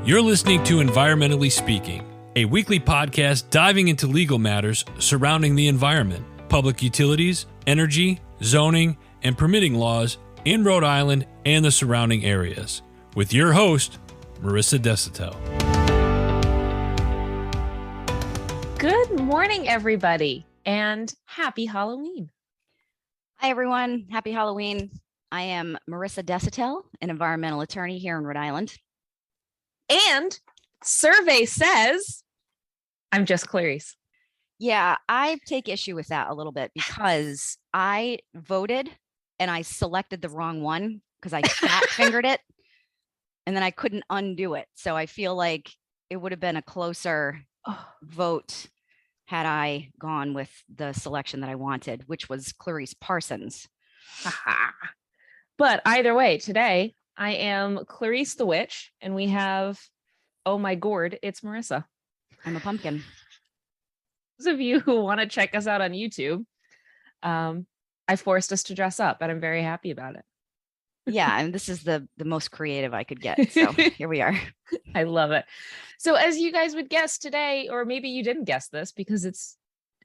You're listening to Environmentally Speaking, a weekly podcast diving into legal matters surrounding the environment, public utilities, energy, zoning, and permitting laws in Rhode Island and the surrounding areas, with your host, Marissa Desitel. Good morning, everybody, and happy Halloween. Hi, everyone. Happy Halloween. I am Marissa Desitel, an environmental attorney here in Rhode Island. And survey says I'm just Clarice. Yeah, I take issue with that a little bit because I voted and I selected the wrong one because I fat fingered it and then I couldn't undo it. So I feel like it would have been a closer vote had I gone with the selection that I wanted, which was Clarice Parsons. But either way, today I am Clarice the Witch, and we have, oh my gourd, it's Marissa. I'm a pumpkin. Those of you who want to check us out on YouTube, I forced us to dress up, and I'm very happy about it. Yeah, and this is the most creative I could get. So here we are. I love it. So as you guys would guess today, or maybe you didn't guess this because it's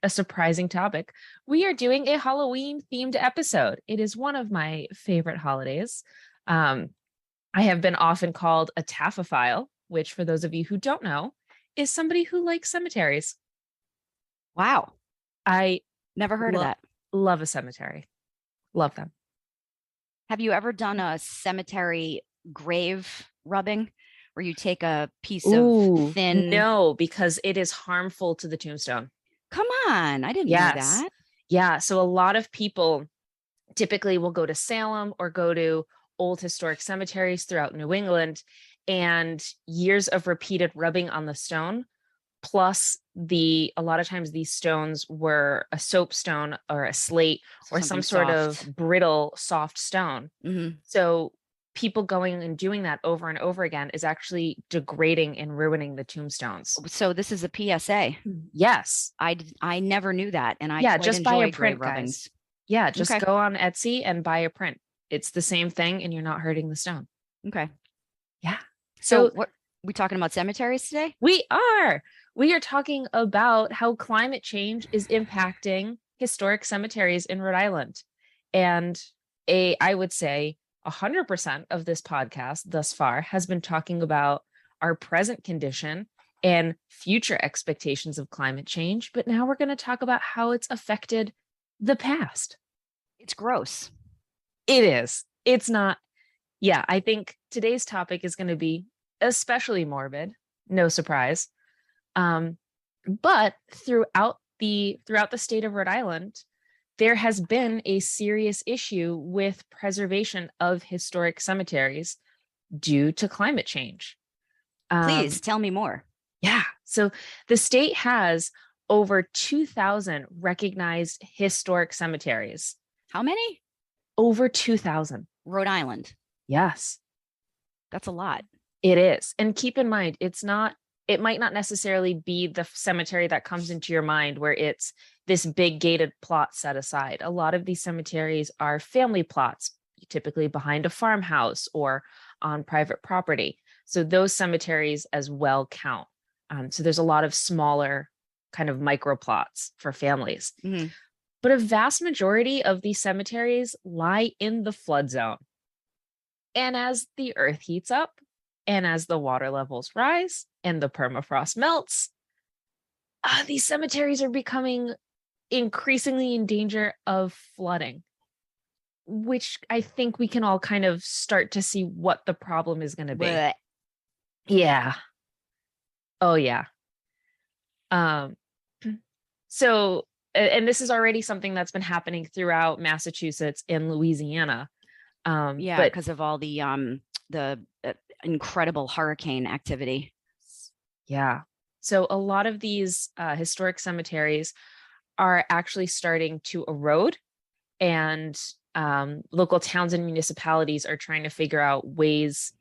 a surprising topic, we are doing a Halloween themed episode. It is one of my favorite holidays. I have been often called a taphophile, which for those of you who don't know, is somebody who likes cemeteries. Wow. I never heard of that. Love a cemetery. Love them. Have you ever done a cemetery grave rubbing where you take a piece of thin? No, because it is harmful to the tombstone. Come on. I didn't know that. Yeah. So a lot of people typically will go to Salem or go to old historic cemeteries throughout New England, and years of repeated rubbing on the stone, plus a lot of times these stones were a soapstone or a slate or some sort of brittle, soft stone. Mm-hmm. So people going and doing that over and over again is actually degrading and ruining the tombstones. So this is a PSA. Yes. I never knew that. And I just buy a print, rubbings. guys. Yeah, just go on Etsy and buy a print. It's the same thing and you're not hurting the stone. Okay. Yeah. So what we talking about cemeteries today? We are talking about how climate change is impacting historic cemeteries in Rhode Island. And I would say 100% of this podcast thus far has been talking about our present condition and future expectations of climate change. But now we're going to talk about how it's affected the past. It's gross. It is. It's not. Yeah, I think today's topic is going to be especially morbid. No surprise. But throughout the state of Rhode Island, there has been a serious issue with preservation of historic cemeteries due to climate change. Please tell me more. Yeah. So the state has over 2,000 recognized historic cemeteries. How many? Over 2,000. Rhode Island. Yes. That's a lot. It is. And keep in mind, it might not necessarily be the cemetery that comes into your mind where it's this big gated plot set aside. A lot of these cemeteries are family plots, typically behind a farmhouse or on private property. So those cemeteries as well count. So there's a lot of smaller kind of micro plots for families. Mm-hmm. But a vast majority of these cemeteries lie in the flood zone. And as the earth heats up, and as the water levels rise and the permafrost melts, these cemeteries are becoming increasingly in danger of flooding, which I think we can all kind of start to see what the problem is going to be. Blech. Yeah. Oh, yeah. So, and this is already something that's been happening throughout Massachusetts and Louisiana. Because of all the incredible hurricane activity. Yeah. So a lot of these historic cemeteries are actually starting to erode, and local towns and municipalities are trying to figure out ways,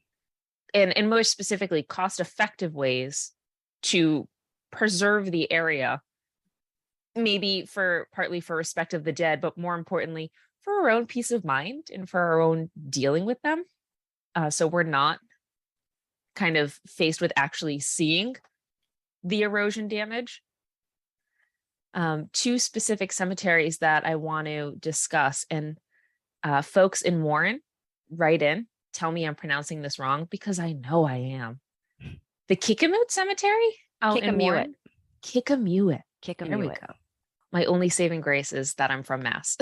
and more specifically, cost-effective ways to preserve the area, maybe partly for respect of the dead, but more importantly, for our own peace of mind and for our own dealing with them. So we're not kind of faced with actually seeing the erosion damage. Two specific cemeteries that I want to discuss, and folks in Warren, write in, tell me I'm pronouncing this wrong because I know I am. The Kickemuit Cemetery out in Warren. Kickemuit. There we go. My only saving grace is that I'm from Mass.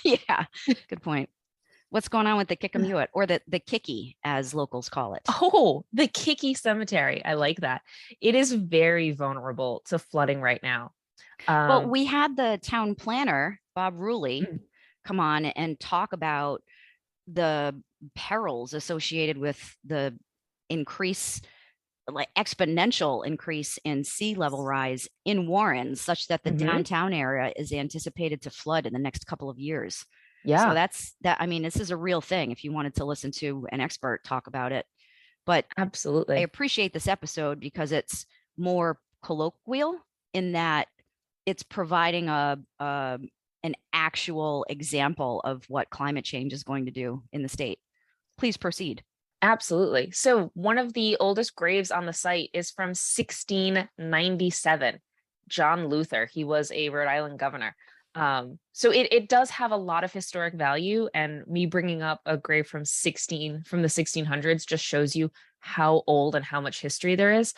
Yeah, good point. What's going on with the Kickemuit, or the Kicky, as locals call it? Oh, the Kickemuit Cemetery. I like that. It is very vulnerable to flooding right now. Well, we had the town planner, Bob Ruley, come on and talk about the perils associated with the exponential increase in sea level rise in Warren, such that the downtown area is anticipated to flood in the next couple of years. Yeah. So that's that. I mean, this is a real thing if you wanted to listen to an expert talk about it. But absolutely, I appreciate this episode because it's more colloquial in that it's providing an actual example of what climate change is going to do in the state. Please proceed. Absolutely. So one of the oldest graves on the site is from 1697. John Luther. He was a Rhode Island governor. So it does have a lot of historic value, and me bringing up a grave from the 1600s just shows you how old and how much history there is.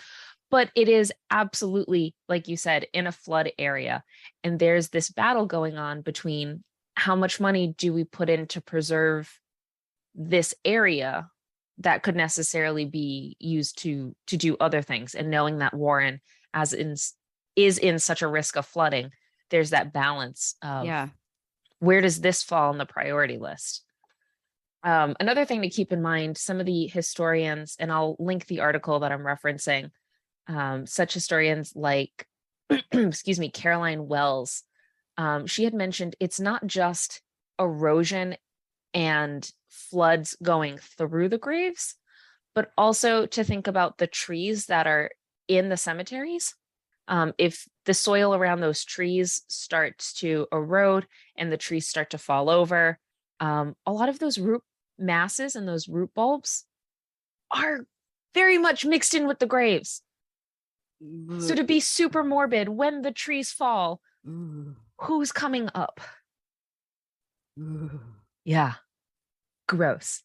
But it is absolutely, like you said, in a flood area. And there's this battle going on between how much money do we put in to preserve this area that could necessarily be used to do other things. And knowing that Warren is in such a risk of flooding, there's that balance of where does this fall on the priority list? Another thing to keep in mind, some of the historians, and I'll link the article that I'm referencing, such historians like, excuse me, Caroline Wells, she had mentioned it's not just erosion and floods going through the graves, but also to think about the trees that are in the cemeteries. If the soil around those trees starts to erode and the trees start to fall over, a lot of those root masses and those root bulbs are very much mixed in with the graves. So to be super morbid, when the trees fall, who's coming up? Yeah. Gross.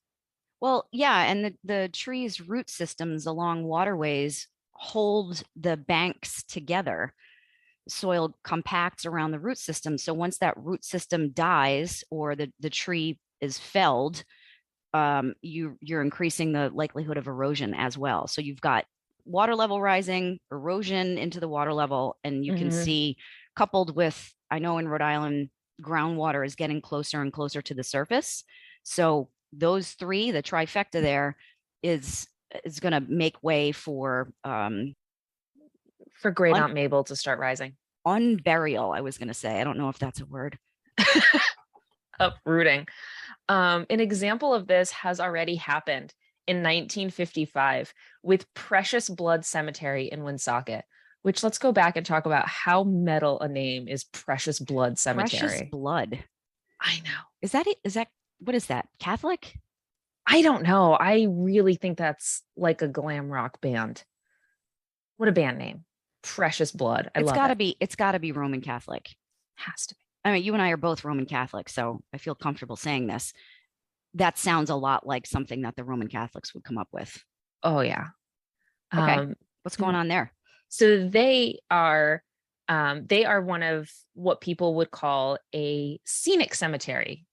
Well, yeah, and the trees' root systems along waterways hold the banks together. Soil compacts around the root system. So once that root system dies or the tree is felled, you're increasing the likelihood of erosion as well. So you've got water level rising, erosion into the water level, and you can see, coupled with, I know in Rhode Island, groundwater is getting closer and closer to the surface. So those three, the trifecta there, is going to make way for Great Aunt Mabel to start rising. Unburial, I was going to say. I don't know if that's a word. Uprooting. An example of this has already happened in 1955 with Precious Blood Cemetery in Woonsocket, which, let's go back and talk about how metal a name is Precious Blood Cemetery. Precious Blood. I know. Is that what is that? Catholic? I don't know. I really think that's like a glam rock band. What a band name. Precious Blood. It's gotta be Roman Catholic. Has to be. I mean, you and I are both Roman Catholic, so I feel comfortable saying this. That sounds a lot like something that the Roman Catholics would come up with. Oh yeah. Okay. What's going on there? So they are one of what people would call a scenic cemetery.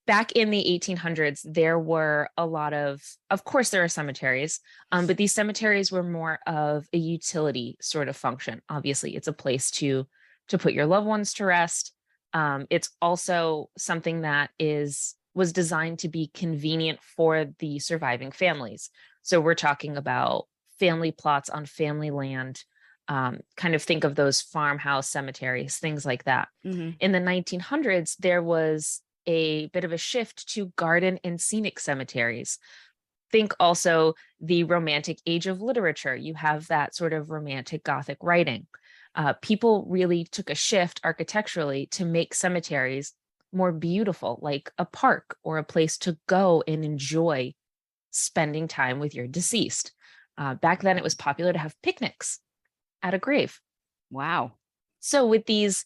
Back in the 1800s, there were a lot of course, there are cemeteries, but these cemeteries were more of a utility sort of function. Obviously, it's a place to put your loved ones to rest. It's also something that was designed to be convenient for the surviving families. So we're talking about family plots on family land, kind of think of those farmhouse cemeteries, things like that. In the 1900s, there was a bit of a shift to garden and scenic cemeteries. Think also the Romantic age of literature. You have that sort of romantic Gothic writing. People really took a shift architecturally to make cemeteries more beautiful, like a park or a place to go and enjoy spending time with your deceased. Back then, it was popular to have picnics at a grave. Wow. So with these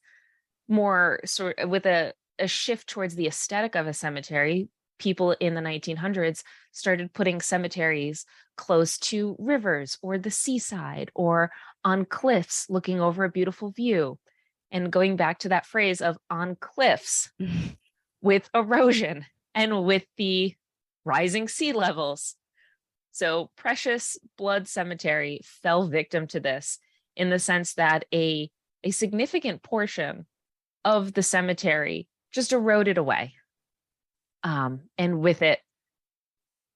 with a shift towards the aesthetic of a cemetery, people in the 1900s started putting cemeteries close to rivers or the seaside or on cliffs looking over a beautiful view. And going back to that phrase of on cliffs with erosion and with the rising sea levels. So Precious Blood Cemetery fell victim to this in the sense that a significant portion of the cemetery just eroded away. And with it,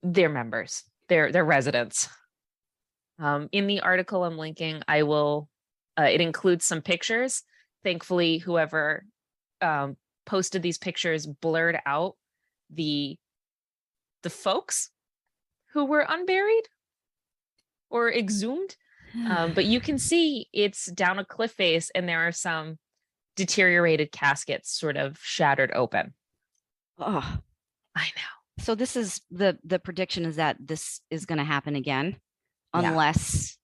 their members, their residents. In the article I'm linking, I will, it includes some pictures. Thankfully, whoever posted these pictures blurred out the folks who were unburied or exhumed. But you can see it's down a cliff face and there are some deteriorated caskets sort of shattered open. Oh, I know. so this is the prediction is that this is going to happen again, Yeah. unless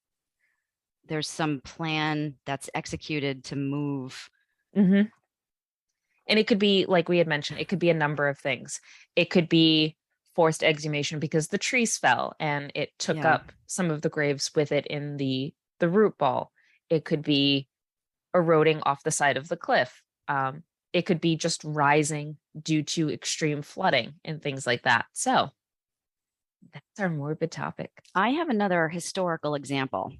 there's some plan that's executed to move. Mm-hmm. And it could be, like we had mentioned, it could be a number of things. It could be forced exhumation because the trees fell and it took Yeah. up some of the graves with it in the root ball. It could be eroding off the side of the cliff. It could be just rising due to extreme flooding and things like that. So that's our morbid topic. I have another historical example,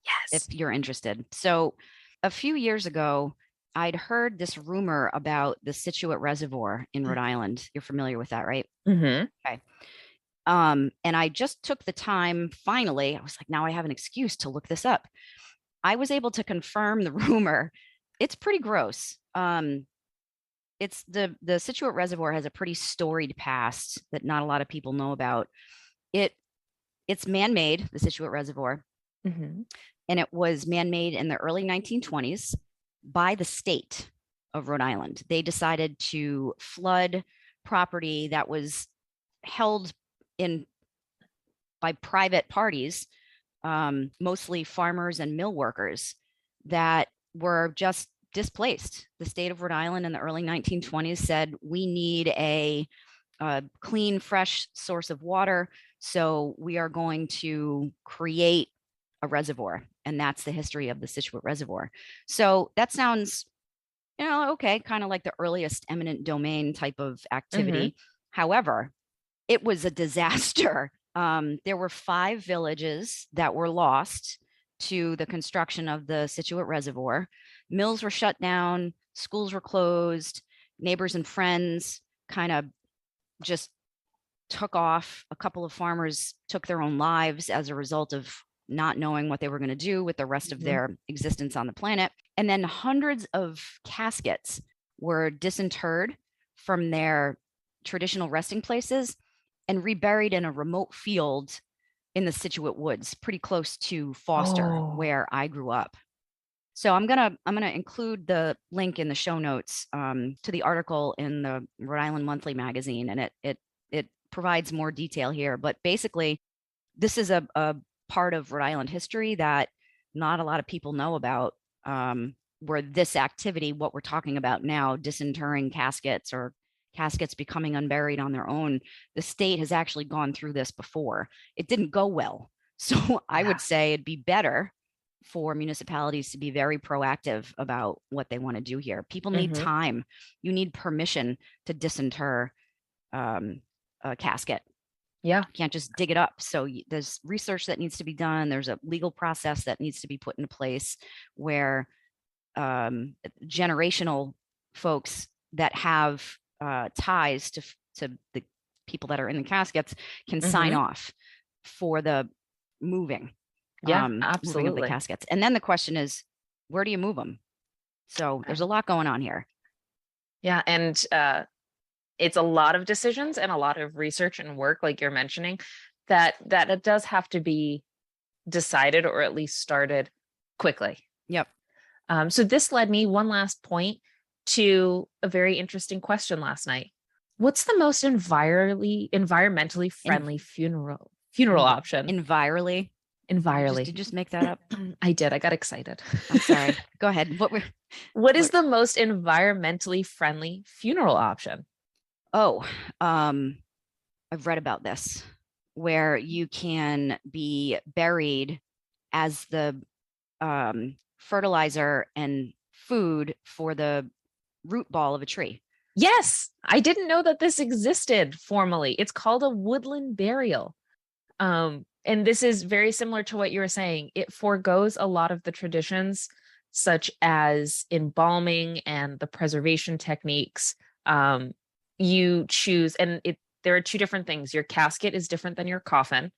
Yes. if you're interested. So a few years ago, I'd heard this rumor about the Scituate Reservoir in Rhode Island. You're familiar with that, right? Mm-hmm. Okay. And I just took the time, finally, I was like, now I have an excuse to look this up. I was able to confirm the rumor. It's pretty gross. It's the Scituate Reservoir has a pretty storied past that not a lot of people know about. It's man-made, the Scituate Reservoir, Mm-hmm. and it was man-made in the early 1920s by the state of Rhode Island. They decided to flood property that was held in by private parties, mostly farmers and mill workers that were just displaced. The state of Rhode Island in the early 1920s said, we need a clean, fresh source of water. So we are going to create a reservoir. And that's the history of the Scituate Reservoir. So that sounds, okay, kind of like the earliest eminent domain type of activity. Mm-hmm. However, it was a disaster. There were 5 villages that were lost to the construction of the Scituate Reservoir. Mills were shut down, schools were closed, neighbors and friends kind of just took off. A couple of farmers took their own lives as a result of not knowing what they were going to do with the rest of their existence on the planet. And then hundreds of caskets were disinterred from their traditional resting places and reburied in a remote field in the Scituate woods, pretty close to Foster, where I grew up. So I'm gonna include the link in the show notes to the article in the Rhode Island Monthly magazine, and it provides more detail here. But basically, this is a part of Rhode Island history that not a lot of people know about, where this activity, what we're talking about now, disinterring caskets or caskets becoming unburied on their own, the state has actually gone through this before. It didn't go well. So I would say it'd be better for municipalities to be very proactive about what they want to do here. People need time. You need permission to disinter a casket. Yeah. You can't just dig it up. So there's research that needs to be done. There's a legal process that needs to be put into place where generational folks that have ties to the people that are in the caskets can sign off for the moving. Absolutely. Moving of the caskets. And then the question is, where do you move them? So there's a lot going on here. Yeah. And it's a lot of decisions and a lot of research and work, like you're mentioning, that it does have to be decided or at least started quickly. Yep. So this led me, one last point, to a very interesting question last night. What's the most environmentally friendly funeral funeral option. Envirely. Envirely. Did you just make that up? I did. I got excited. I'm sorry. Go ahead. What is the most environmentally friendly funeral option? Oh, I've read about this, where you can be buried as the fertilizer and food for the root ball of a tree. Yes, I didn't know that this existed formally. It's called a woodland burial. And this is very similar to what you were saying. It forgoes a lot of the traditions, such as embalming and the preservation techniques. You choose, and there are two different things. Your casket is different than your coffin,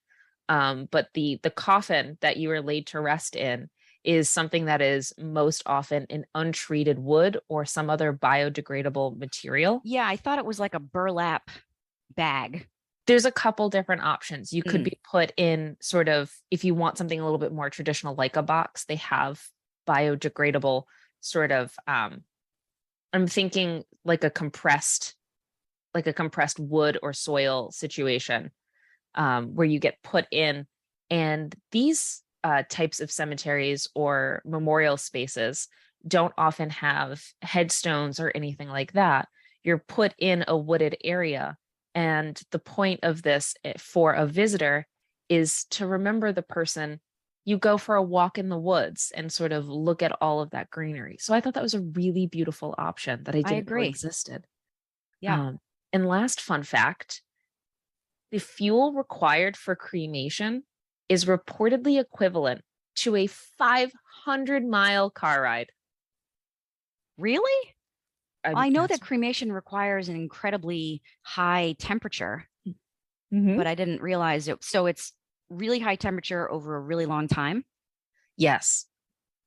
but the coffin that you are laid to rest in is something that is most often in untreated wood or some other biodegradable material. Yeah, I thought it was like a burlap bag. There's a couple different options. You could be put in sort of, if you want something a little bit more traditional, like a box, they have biodegradable sort of, I'm thinking like a compressed wood or soil situation, where you get put in. And these types of cemeteries or memorial spaces don't often have headstones or anything like that. You're put in a wooded area. And the point of this for a visitor is to remember the person. You go for a walk in the woods and sort of look at all of that greenery. So I thought that was a really beautiful option that I didn't know existed. Yeah. And last fun fact, the fuel required for cremation is reportedly equivalent to a 500-mile car ride. Really? I know that that's- cremation requires an incredibly high temperature, Mhm. but I didn't realize it. So it's really high temperature over a really long time. Yes.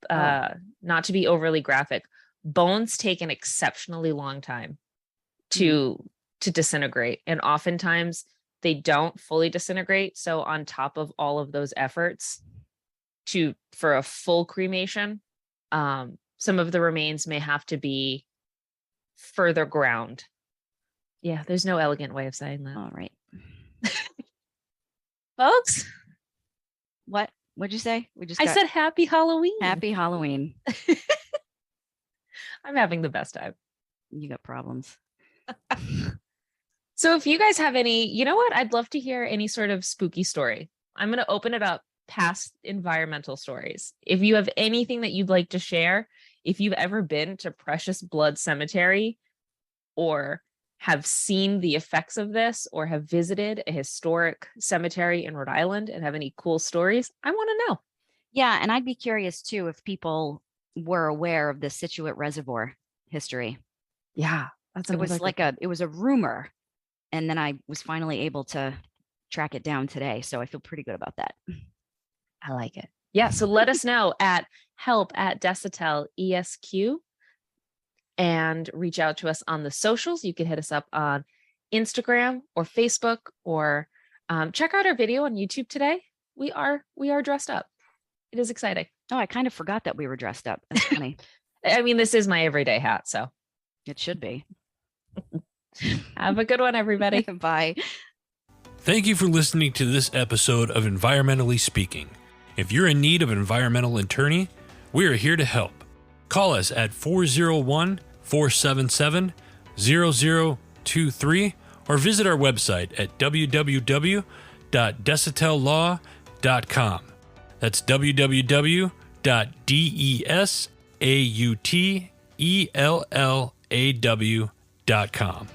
Oh. Not to be overly graphic, bones take an exceptionally long time to disintegrate, and oftentimes they don't fully disintegrate. So on top of all of those efforts for a full cremation, some of the remains may have to be further ground. Yeah, there's no elegant way of saying that. All right. Folks, What'd you say? I said happy Halloween. Happy Halloween. I'm having the best time. You got problems. So if you guys have any, you know what? I'd love to hear any sort of spooky story. I'm going to open it up past environmental stories. If you have anything that you'd like to share, if you've ever been to Precious Blood Cemetery or have seen the effects of this or have visited a historic cemetery in Rhode Island and have any cool stories, I want to know. Yeah, and I'd be curious too if people were aware of the Scituate Reservoir history. Yeah, it was a rumor, and then I was finally able to track it down today, so I feel pretty good about that. I like it. Yeah, so let us know at help@Desitel ESQ and reach out to us on the socials. You can hit us up on Instagram or Facebook, or check out our video on YouTube today. We are dressed up. It is exciting. Oh, I kind of forgot that we were dressed up. That's funny. I mean, this is my everyday hat, so it should be. Have a good one, everybody. Bye. Thank you for listening to this episode of Environmentally Speaking. If you're in need of an environmental attorney, we are here to help. Call us at 401-477-0023 or visit our website at www.desitelllaw.com. That's www.desautellaw.com.